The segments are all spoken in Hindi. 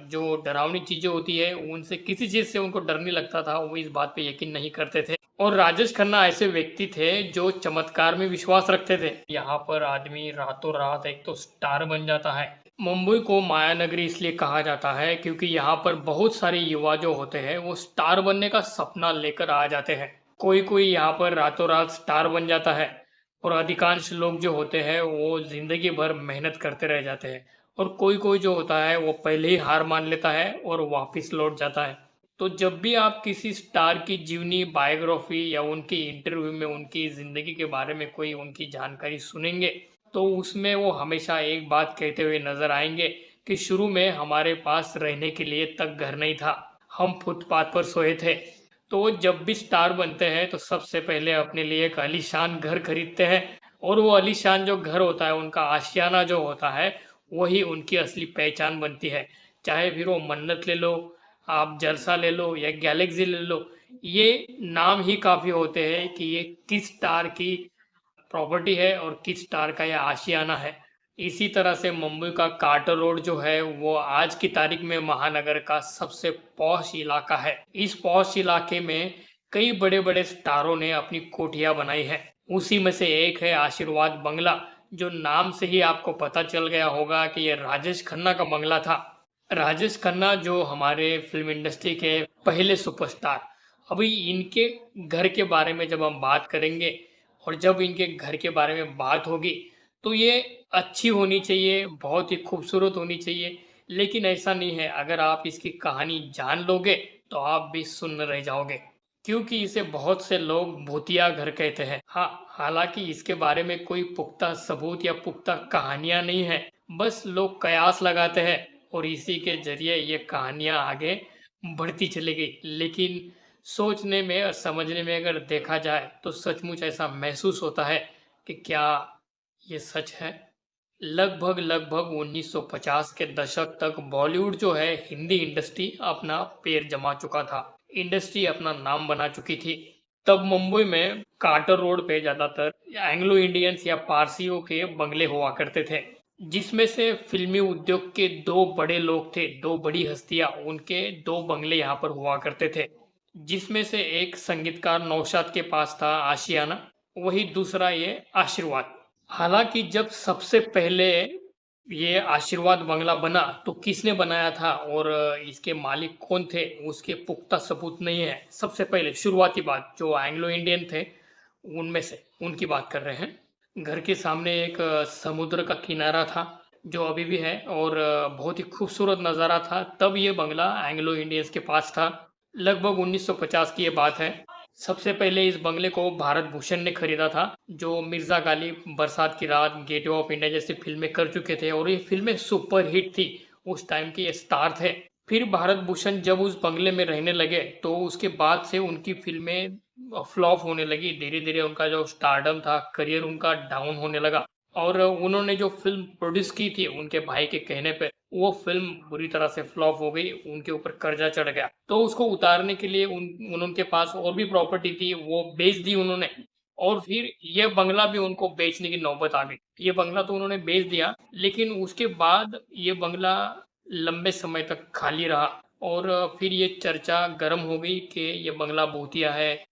जो डरावनी चीज़ें होती है, उनसे किसी चीज़ से उनको डर नहीं लगता था, वो इस बात पे यकीन नहीं करते थे। और राजेश खन्ना ऐसे व्यक्ति थे जो चमत्कार में विश्वास रखते थे। यहाँ पर आदमी रातों-रात एक तो स्टार बन जाता है। मुंबई को माया नगरी इसलिए कहा जाता है क्योंकि यहाँ पर बहुत सारे युवा जो होते हैं, वो स्टार बनने का सपना लेकर आ जाते हैं। कोई-कोई यहाँ पर रातों-रात स्टार बन जाता है और अधिकांश लोग जो होते हैं, वो ज़िंदगी भर मेहनत करते रह जाते हैं। और कोई-कोई जो होता है वो पहले ही हार मान लेता है और वापिस लौट जाता है। तो जब भी आप किसी स्टार की जीवनी बायोग्राफी या उनकी इंटरव्यू में उनकी ज़िंदगी के बारे में कोई उनकी जानकारी सुनेंगे, तो उसमें वो हमेशा एक बात कहते हुए नज़र आएँगे कि शुरू में हमारे पास रहने के लिए तक घर नहीं था, हम फुटपाथ पर सोए थे। तो वो जब भी स्टार बनते हैं तो सबसे पहले अपने लिए एक आलीशान घर खरीदते हैं और वो आलीशान जो घर होता है, उनका आशियाना जो होता है, वही उनकी असली पहचान बनती है। चाहे फिर वो मन्नत ले लो, आप जलसा ले लो या गैलेक्सी ले लो, ये नाम ही काफ़ी होते हैं कि ये किस स्टार की प्रॉपर्टी है और किस स्टार का ये आशियाना है। इसी तरह से मुंबई का कार्टर रोड जो है वो आज की तारीख में महानगर का सबसे पॉश इलाका है। इस पॉश इलाके में कई बड़े-बड़े स्टारों ने अपनी कोठियाँ बनाई है। उसी में से एक है आशीर्वाद बंगला, जो नाम से ही आपको पता चल गया होगा कि ये राजेश खन्ना का बंगला था। राजेश खन्ना जो हमारे फ़िल्म इंडस्ट्री के पहले सुपरस्टार। अभी इनके घर के बारे में जब हम बात करेंगे और जब इनके घर के बारे में बात होगी, तो ये अच्छी होनी चाहिए, बहुत ही खूबसूरत होनी चाहिए। लेकिन ऐसा नहीं है, अगर आप इसकी कहानी जान लोगे, तो आप भी सुन्न रह जाओगे। क्योंकि इसे बहुत से लोग भूतिया घर कहते हैं। हाँ, हालाँकि इसके बारे में कोई पुख्ता सबूत या पुख्ता कहानियाँ नहीं हैं। बस लोग कयास लगाते हैं और इसी के ज़रिए ये कहानियाँ आगे बढ़ती चली गई। लेकिन सोचने में और समझने में अगर देखा जाए तो सचमुच ऐसा महसूस होता है कि क्या ये सच है? लगभग 1950 के दशक तक बॉलीवुड जो है हिंदी इंडस्ट्री अपना पैर जमा चुका था। इंडस्ट्री अपना नाम बना चुकी थी। तब मुंबई में कार्टर रोड पे ज़्यादातर एंग्लो इंडियंस या पारसियों के बंगले हुआ करते थे। जिसमें से फिल्मी उद्योग के 2 बड़े लोग थे, 2 बड़ी हस्तियाँ, उनके 2 बंगले यहाँ पर हुआ करते थे। जिसमें से एक संगीतकार नौशाद के पास था आशियाना, वही दूसरा ये आशीर्वाद। हालाँकि जब सबसे पहले ये आशीर्वाद बंगला बना, तो किसने बनाया था और इसके मालिक कौन थे, उसके पुख्ता सबूत नहीं है। सबसे पहले शुरुआती बात जो एंग्लो इंडियन थे, उनमें से उनकी बात कर रहे हैं। घर के सामने एक समुद्र का किनारा था, जो अभी भी है और बहुत ही खूबसूरत नज़ारा था। तब ये बंगला एंग्लो इंडियंस के पास था। लगभग 1950 की ये बात है। सबसे पहले इस बंगले को भारत भूषण ने खरीदा था, जो मिर्ज़ा गालिब, बरसात की रात, गेटवे ऑफ इंडिया जैसी फ़िल्में कर चुके थे और ये फ़िल्में सुपरहिट थी। उस टाइम के ये स्टार थे। फिर भारत भूषण जब उस बंगले में रहने लगे, तो उसके बाद से उनकी फ़िल्में फ्लॉप होने लगी। धीरे-धीरे उनका जो स्टारडम था, करियर उनका डाउन होने लगा और उन्होंने जो फ़िल्म प्रोड्यूस की थी उनके भाई के कहने पे, वो फ़िल्म बुरी तरह से फ्लॉप हो गई, उनके ऊपर कर्जा चढ़ गया। तो उसको उतारने के लिए उनके पास और भी प्रॉपर्टी थी, वो बेच दी उन्होंने और फिर ये बंगला भी उनको बेचने की नौबत आ गई। ये बंगला तो उन्होंने बेच दिया, लेकिन उसके बाद ये बंगला लंबे समय तक खाली रहा और फिर ये चर्चा गर्म हो गई कि ये बंगला भूतिया है,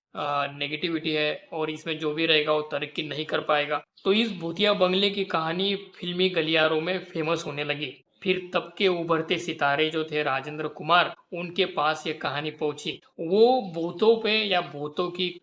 नेगेटिविटी है और इसमें जो भी रहेगा वो तरक्की नहीं कर पाएगा। तो इस भूतिया बंगले की कहानी फ़िल्मी गलियारों में फ़ेमस होने लगी। फिर तब के उभरते सितारे जो थे राजेंद्र कुमार, उनके पास ये कहानी पहुँची। वो भूतों पे या भूतों की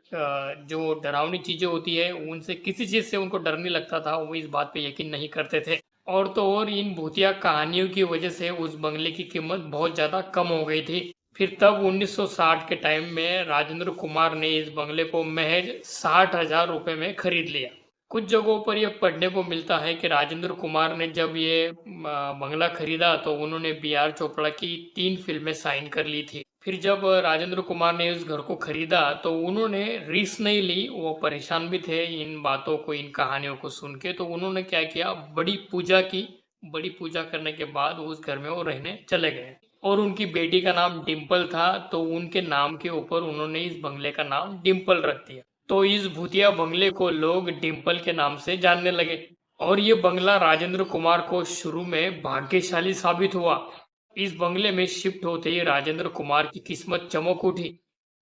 जो डरावनी चीज़ें होती है, उनसे किसी चीज़ से उनको डर नहीं लगता था, वो इस बात पे यकीन नहीं करते थे। और तो और इन भूतिया कहानियों की वजह से उस बंगले की कीमत बहुत ज़्यादा कम हो गई थी। फिर तब 1960 के टाइम में राजेंद्र कुमार ने इस बंगले को महज 60,000 रुपए में खरीद लिया। कुछ जगहों पर ये पढ़ने को मिलता है कि राजेंद्र कुमार ने जब ये बंगला खरीदा तो उन्होंने बी आर चोपड़ा की 3 फ़िल्में साइन कर ली थी। फिर जब राजेंद्र कुमार ने उस घर को खरीदा तो उन्होंने रिस्क नहीं ली, वो परेशान भी थे इन बातों को, इन कहानियों को सुन के। तो उन्होंने क्या किया, बड़ी पूजा की। बड़ी पूजा करने के बाद उस घर में वो रहने चले गए और उनकी बेटी का नाम डिम्पल था, तो उनके नाम के ऊपर उन्होंने इस बंगले का नाम डिम्पल रख दिया। तो इस भूतिया बंगले को लोग डिम्पल के नाम से जानने लगे और ये बंगला राजेंद्र कुमार को शुरू में भाग्यशाली साबित हुआ इस बंगले में शिफ्ट होते ही राजेंद्र कुमार की किस्मत चमक उठी।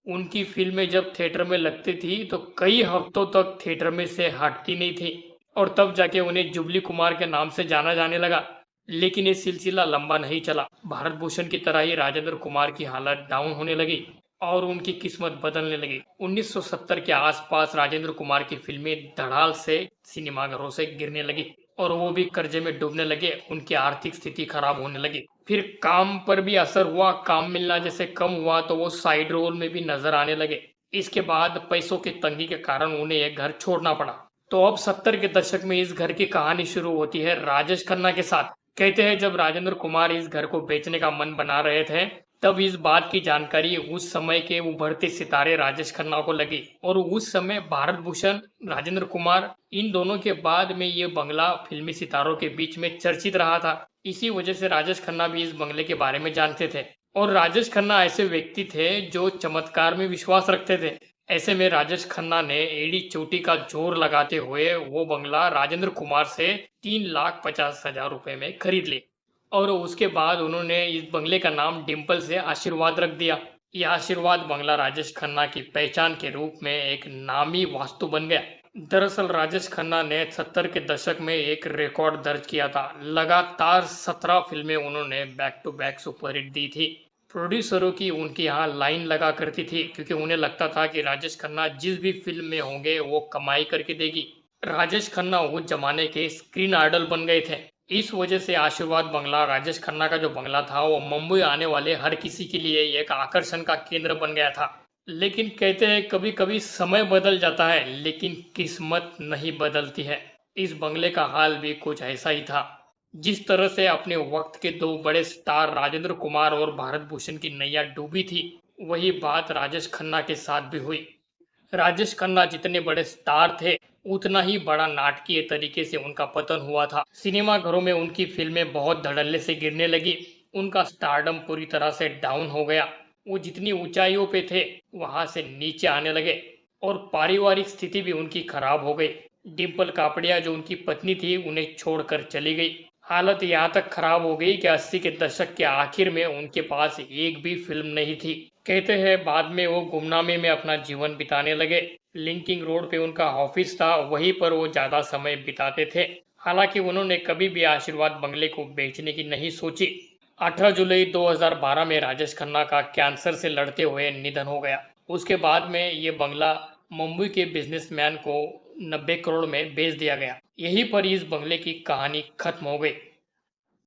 उनकी फिल्में जब थिएटर में लगती थी तो कई हफ्तों तक थिएटर में से हटती नहीं थी और तब जाके उन्हें जुबली कुमार के नाम से जाना जाने लगा। लेकिन ये सिलसिला लंबा नहीं चला। भारत भूषण की तरह ही राजेंद्र कुमार की हालत डाउन होने लगी और उनकी किस्मत बदलने लगी। 1970 के आसपास राजेंद्र कुमार की फिल्में धड़ाल से सिनेमाघरों से गिरने लगी और वो भी कर्जे में डूबने लगे। उनकी आर्थिक स्थिति खराब होने लगी। फिर काम पर भी असर हुआ। काम मिलना जैसे कम हुआ तो वो साइड रोल में भी नजर आने लगे। इसके बाद पैसों की तंगी के कारण उन्हें एक घर छोड़ना पड़ा। तो अब 70 के दशक में इस घर की कहानी शुरू होती है राजेश खन्ना के साथ। कहते हैं जब राजेंद्र कुमार इस घर को बेचने का मन बना रहे थे तब इस बात की जानकारी उस समय के उभरते सितारे राजेश खन्ना को लगी और उस समय भारत भूषण, राजेंद्र कुमार, इन दोनों के बाद में ये बंगला फिल्मी सितारों के बीच में चर्चित रहा था। इसी वजह से राजेश खन्ना भी इस बंगले के बारे में जानते थे और राजेश खन्ना ऐसे व्यक्ति थे जो चमत्कार में विश्वास रखते थे। ऐसे में राजेश खन्ना ने एड़ी चोटी का जोर लगाते हुए वो बंगला राजेंद्र कुमार से 3,50,000 रुपए में खरीद लिया और उसके बाद उन्होंने इस बंगले का नाम डिम्पल से आशीर्वाद रख दिया। यह आशीर्वाद बंगला राजेश खन्ना की पहचान के रूप में एक नामी वास्तु बन गया। दरअसल राजेश खन्ना ने 70 के दशक में एक रिकॉर्ड दर्ज किया था। लगातार 17 फिल्में उन्होंने बैक टू बैक सुपरहिट दी थी। प्रोड्यूसरों की उनके यहाँ लाइन लगा करती थी क्योंकि उन्हें लगता था कि राजेश खन्ना जिस भी फिल्म में होंगे वो कमाई करके देगी। राजेश खन्ना उस जमाने के स्क्रीन आइडल बन गए थे। इस वजह से आशीर्वाद बंगला, राजेश खन्ना का जो बंगला था, वो मुंबई आने वाले हर किसी के लिए एक आकर्षण का केंद्र बन गया था। लेकिन कहते हैं कभी कभी समय बदल जाता है लेकिन किस्मत नहीं बदलती है। इस बंगले का हाल भी कुछ ऐसा ही था। जिस तरह से अपने वक्त के दो बड़े स्टार राजेंद्र कुमार और भारत भूषण की नैया डूबी थी, वही बात राजेश खन्ना के साथ भी हुई। राजेश खन्ना जितने बड़े स्टार थे उतना ही बड़ा नाटकीय तरीके से उनका पतन हुआ था। सिनेमा घरों में उनकी फिल्में बहुत धड़ल्ले से गिरने लगी। उनका स्टारडम पूरी तरह से डाउन हो गया। वो जितनी ऊंचाइयों पे थे वहां से नीचे आने लगे और पारिवारिक स्थिति भी उनकी खराब हो गई। डिम्पल कापड़िया जो उनकी पत्नी थी उन्हें छोड़कर चली गई। हालत यहाँ तक खराब हो गई कि 80 के दशक के आखिर में उनके पास एक भी फिल्म नहीं थी। कहते हैं बाद में वो गुमनामी में अपना जीवन बिताने लगे। लिंकिंग रोड पे उनका ऑफिस था, वहीं पर वो ज्यादा समय बिताते थे। हालांकि उन्होंने कभी भी आशीर्वाद बंगले को बेचने की नहीं सोची। 18 जुलाई 2012 में राजेश खन्ना का कैंसर से लड़ते हुए निधन हो गया। उसके बाद में ये बंगला मुंबई के बिजनेसमैन को 90 करोड़ में बेच दिया गया। यहीं पर इस बंगले की कहानी खत्म हो गई।